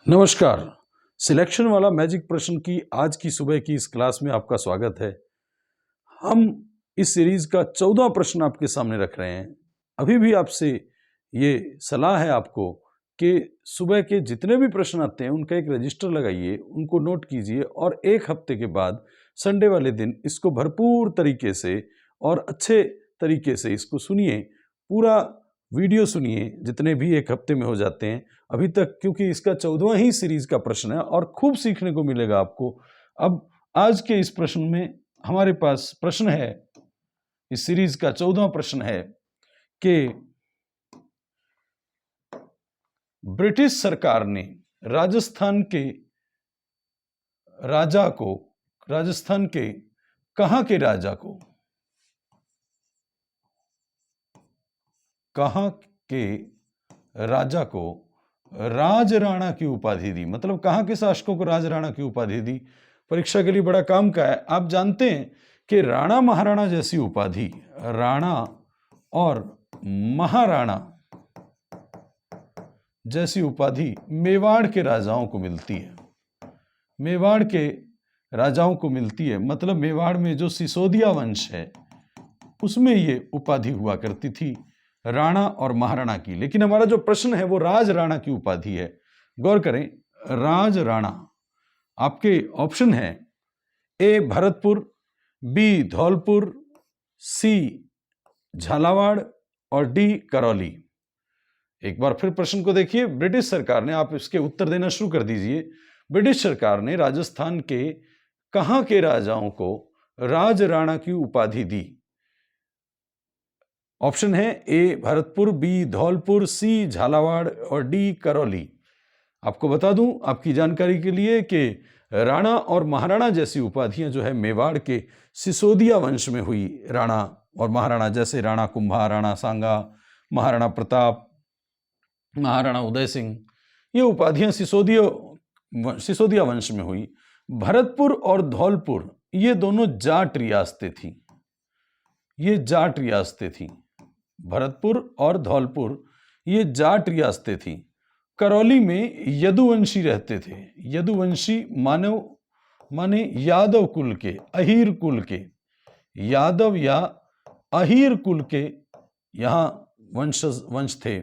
नमस्कार। सिलेक्शन वाला मैजिक प्रश्न की आज की सुबह की इस क्लास में आपका स्वागत है। हम इस सीरीज का 14वां प्रश्न आपके सामने रख रहे हैं। अभी भी आपसे ये सलाह है आपको कि सुबह के जितने भी प्रश्न आते हैं उनका एक रजिस्टर लगाइए, उनको नोट कीजिए और एक हफ्ते के बाद संडे वाले दिन इसको भरपूर तरीके से और अच्छे तरीके से इसको सुनिए, पूरा वीडियो सुनिए जितने भी एक हफ्ते में हो जाते हैं अभी तक, क्योंकि इसका 14वां ही सीरीज का प्रश्न है और खूब सीखने को मिलेगा आपको। अब आज के इस प्रश्न में हमारे पास प्रश्न है, इस सीरीज का 14वां प्रश्न है कि ब्रिटिश सरकार ने राजस्थान के राजा को, राजस्थान के कहां के राजा को, कहां के राजा को राजराणा की उपाधि दी। मतलब कहां के शासकों को राजराणा की उपाधि दी। परीक्षा के लिए बड़ा काम का है। आप जानते हैं कि राणा महाराणा जैसी उपाधि, राणा और महाराणा जैसी उपाधि मेवाड़ के राजाओं को मिलती है। मेवाड़ के राजाओं को मिलती है, मतलब मेवाड़ में जो सिसोदिया वंश है उसमें ये उपाधि हुआ करती थी, राणा और महाराणा की। लेकिन हमारा जो प्रश्न है वो राजराणा की उपाधि है। गौर करें, राजराणा। आपके ऑप्शन है ए भरतपुर, बी धौलपुर, सी झालावाड़ और डी करौली। एक बार फिर प्रश्न को देखिए। ब्रिटिश सरकार ने, आप इसके उत्तर देना शुरू कर दीजिए, ब्रिटिश सरकार ने राजस्थान के कहां के राजाओं को राजराणा की उपाधि दी। ऑप्शन है ए भरतपुर, बी धौलपुर, सी झालावाड़ और डी करौली। आपको बता दूं आपकी जानकारी के लिए कि राणा और महाराणा जैसी उपाधियां जो है मेवाड़ के सिसोदिया वंश में हुई। राणा और महाराणा, जैसे राणा कुंभा, राणा सांगा, महाराणा प्रताप, महाराणा उदय सिंह, ये उपाधियां सिसोदिया वंश में हुई। भरतपुर और धौलपुर ये दोनों जाट रियासतें थी। ये जाट रियासतें थी। भरतपुर और धौलपुर ये जाट रियासतें थी। करौली में यदुवंशी रहते थे। यदुवंशी माने यादव कुल के, अहीर कुल के, यादव या अहीर कुल के यहां वंश थे।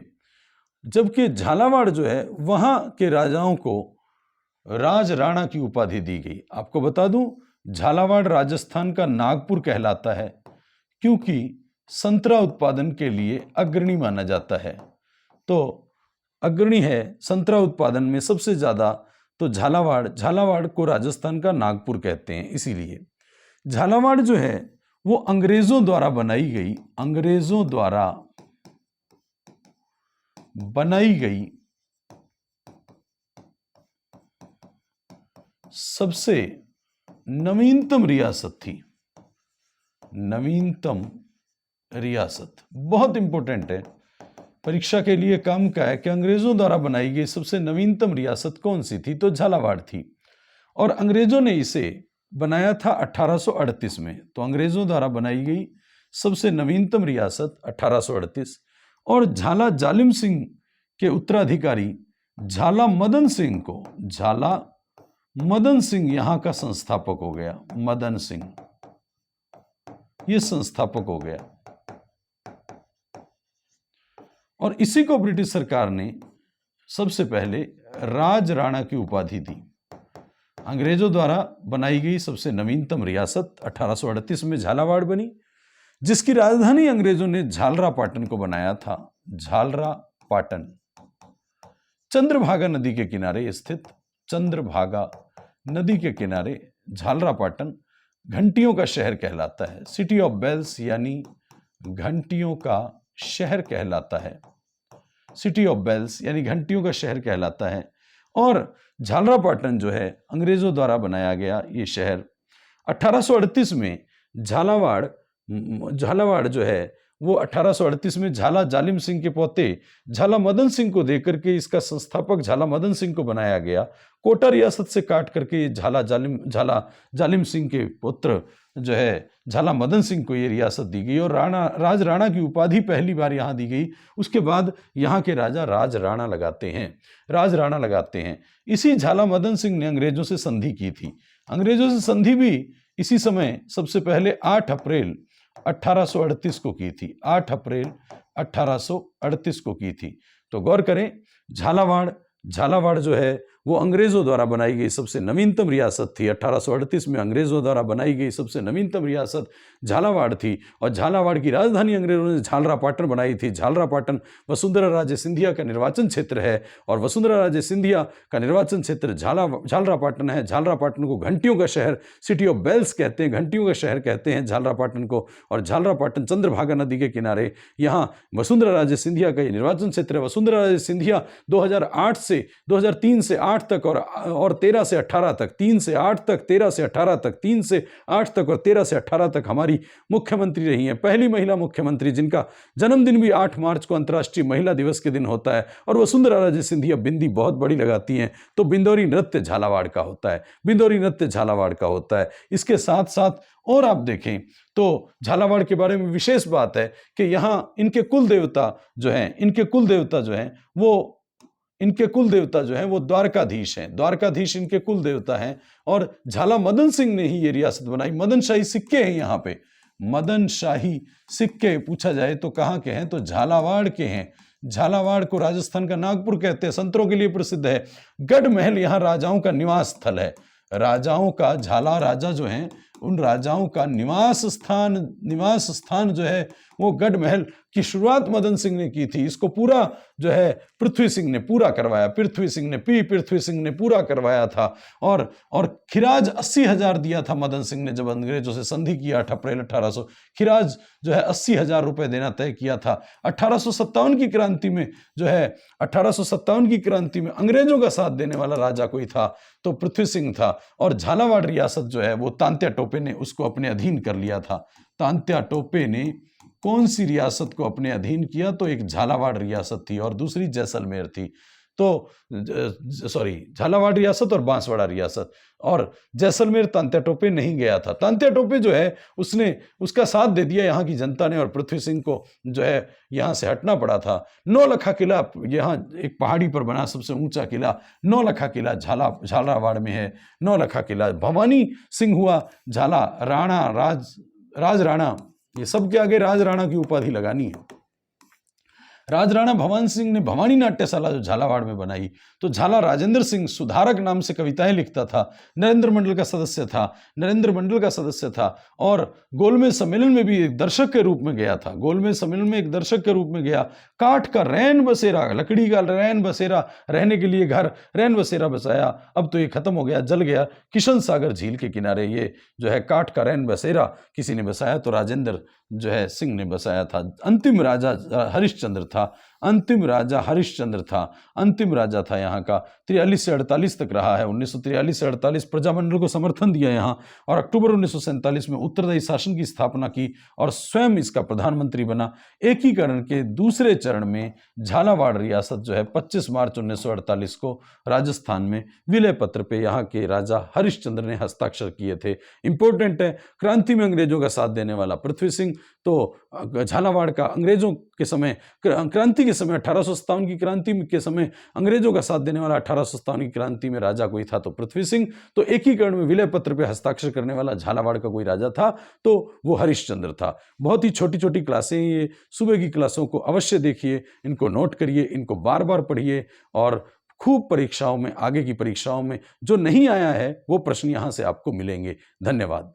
जबकि झालावाड़ जो है वहां के राजाओं को राजराणा की उपाधि दी गई। आपको बता दूं, झालावाड़ राजस्थान का नागपुर कहलाता है क्योंकि संतरा उत्पादन के लिए अग्रणी माना जाता है। तो अग्रणी है संतरा उत्पादन में सबसे ज्यादा, तो झालावाड़ को राजस्थान का नागपुर कहते हैं। इसीलिए झालावाड़ जो है वो अंग्रेजों द्वारा बनाई गई, अंग्रेजों द्वारा बनाई गई सबसे नवीनतम रियासत थी। नवीनतम रियासत बहुत इंपॉर्टेंट है, परीक्षा के लिए काम का है कि अंग्रेजों द्वारा बनाई गई सबसे नवीनतम रियासत कौन सी थी, तो झालावाड़ थी। और अंग्रेजों ने इसे बनाया था 1838 में। तो अंग्रेजों द्वारा बनाई गई सबसे नवीनतम रियासत 1838। और झाला जालिम सिंह के उत्तराधिकारी झाला मदन सिंह को, झाला मदन सिंह यहां का संस्थापक हो गया। मदन सिंह ये संस्थापक हो गया और इसी को ब्रिटिश सरकार ने सबसे पहले राजराणा की उपाधि दी। अंग्रेजों द्वारा बनाई गई सबसे नवीनतम रियासत 1838 में झालावाड़ बनी, जिसकी राजधानी अंग्रेजों ने झालरापाटन को बनाया था। झालरापाटन चंद्रभागा नदी के किनारे स्थित, चंद्रभागा नदी के किनारे झालरापाटन घंटियों का शहर कहलाता है। सिटी ऑफ बेल्स यानी घंटियों का शहर कहलाता है। सिटी ऑफ बेल्स यानी घंटियों का शहर कहलाता है। और झालरापाटन जो है अंग्रेजों द्वारा बनाया गया ये शहर। 1838 में झालावाड़ जो है वो 1838 में झाला जालिम सिंह के पोते झाला मदन सिंह को देकर के इसका संस्थापक झाला मदन सिंह को बनाया गया। कोटा रियासत से काट करके झाला जालिम सिंह के पुत्र जो है झाला मदन सिंह को ये रियासत दी गई और राज राणा की उपाधि पहली बार यहाँ दी गई। उसके बाद यहाँ के राजा राज राणा लगाते हैं। इसी झाला मदन सिंह ने अंग्रेजों से संधि की थी। अंग्रेजों से संधि भी इसी समय सबसे पहले 8 अप्रैल 1838 को की थी। 8 अप्रैल 1838 को की थी। तो गौर करें, झालावाड़ जो है वो अंग्रेजों द्वारा बनाई गई सबसे नवीनतम रियासत थी। 1838 में अंग्रेजों द्वारा बनाई गई सबसे नवीनतम रियासत झालावाड़ थी और झालावाड़ की राजधानी अंग्रेजों ने झालरापाटन बनाई थी। झालरापाटन वसुंधरा राजे सिंधिया का निर्वाचन क्षेत्र है और वसुंधरा राजे सिंधिया का निर्वाचन क्षेत्र झालरापाटन है। झालरापाटन को घंटियों का शहर, सिटी ऑफ बेल्स कहते हैं, घंटियों का शहर कहते हैं झालरापाटन को। और झालरापाटन चंद्रभागा नदी के किनारे यहाँ वसुंधरा राजे सिंधिया का ये निर्वाचन क्षेत्र है। वसुंधरा राजे सिंधिया 2003 से 8 तक और 13 से 18 तक, 3 से 8 तक, 13 से 18 तक, 3 से 8 तक और 13 से 18 तक हमारी मुख्यमंत्री रही हैं। पहली महिला मुख्यमंत्री जिनका जन्मदिन भी 8 मार्च को अंतर्राष्ट्रीय महिला दिवस के दिन होता है। और वसुंधरा राजे सिंधिया बिंदी बहुत बड़ी लगाती हैं तो बिंदौरी नृत्य झालावाड़ का होता है। बिंदौरी नृत्य झालावाड़ का होता है। इसके साथ साथ और आप देखें तो झालावाड़ के बारे में विशेष बात है कि यहाँ इनके कुल देवता जो हैं वो द्वारकाधीश हैं। द्वारकाधीश इनके कुल देवता हैं। और झाला मदन सिंह ने ही ये रियासत बनाई। मदन शाही सिक्के हैं यहाँ पे। मदन शाही सिक्के पूछा जाए तो कहाँ के हैं, तो झालावाड़ के हैं। झालावाड़ को राजस्थान का नागपुर कहते हैं, संतरों के लिए प्रसिद्ध है। गढ़ महल यहाँ राजाओं का निवास स्थल है। राजाओं का, झाला राजा जो हैं उन राजाओं का निवास स्थान जो है वो गढ़ महल की शुरुआत मदन सिंह ने की थी। इसको पूरा जो है पृथ्वी सिंह ने पूरा करवाया। पृथ्वी सिंह ने पूरा करवाया था। और खिराज 80,000 दिया था मदन सिंह ने जब अंग्रेजों से संधि किया 8 अप्रैल 1800। खिराज जो है 80,000 रुपए देना तय किया था। 1857 की क्रांति में अंग्रेजों का साथ देने वाला राजा कोई था तो पृथ्वी सिंह था। और झालावाड़ रियासत जो है वो तांत्या टोपे ने उसको अपने अधीन कर लिया था। तांत्या टोपे ने कौन सी रियासत को अपने अधीन किया, तो एक झालावाड़ रियासत थी और दूसरी जैसलमेर थी। तो झालावाड़ रियासत और बांसवाड़ा रियासत, और जैसलमेर तांत्या टोपे नहीं गया था। तांत्या टोपे जो है उसका साथ दे दिया यहाँ की जनता ने और पृथ्वी सिंह को जो है यहाँ से हटना पड़ा था। नौलखा किला यहाँ एक पहाड़ी पर बना सबसे ऊंचा किला नौलखा किला झालावाड़ में है। नौलखा किला भवानी सिंह हुआ झाला राणा, राज राणा, ये सब के आगे राज राणा की उपाधि लगानी है। राज राणा भवानी सिंह ने भवानी नाट्यशाला जो झालावाड़ में बनाई। तो झाला राजेंद्र सिंह सुधारक नाम से कविताएं लिखता था। नरेंद्र मंडल का सदस्य था और गोलमेज सम्मेलन में भी एक दर्शक के रूप में गया था। काठ का रैन बसेरा, लकड़ी का रैन बसेरा, रहने के लिए घर, रैन बसेरा बसाया। अब तो ये खत्म हो गया, जल गया। किशन सागर झील के किनारे ये जो है काठ का रैन बसेरा किसी ने बसाया तो राजेंद्र जो है सिंह ने बसाया था। अंतिम राजा हरिश्चंद्र था यहाँ का। 43 से 48 तक रहा है। 1943 से 48 प्रजामंडल को समर्थन दिया यहाँ और अक्टूबर 1947 में उत्तरदायी शासन की स्थापना की और स्वयं इसका प्रधानमंत्री बना। एकीकरण के दूसरे चरण में झालावाड़ रियासत जो है 25 मार्च 1948 को राजस्थान में विलय पत्र पे यहाँ के राजा हरिश्चंद्र ने हस्ताक्षर किए थे। इंपॉर्टेंट है, क्रांति में अंग्रेजों का साथ देने वाला पृथ्वी सिंह। तो झालावाड़ का अंग्रेजों के समय, क्रांति के समय 1857 की क्रांति के समय अंग्रेजों का साथ देने वाला 1857 की क्रांति में राजा कोई था तो पृथ्वी सिंह। तो एकीकरण में विलय पत्र पे हस्ताक्षर करने वाला झालावाड़ का कोई राजा था तो वो हरिश्चंद्र था। बहुत ही छोटी छोटी क्लासें, ये सुबह की क्लासों को अवश्य देखिए, इनको नोट करिए, इनको बार बार पढ़िए और खूब परीक्षाओं में, आगे की परीक्षाओं में जो नहीं आया है वो प्रश्न यहाँ से आपको मिलेंगे। धन्यवाद।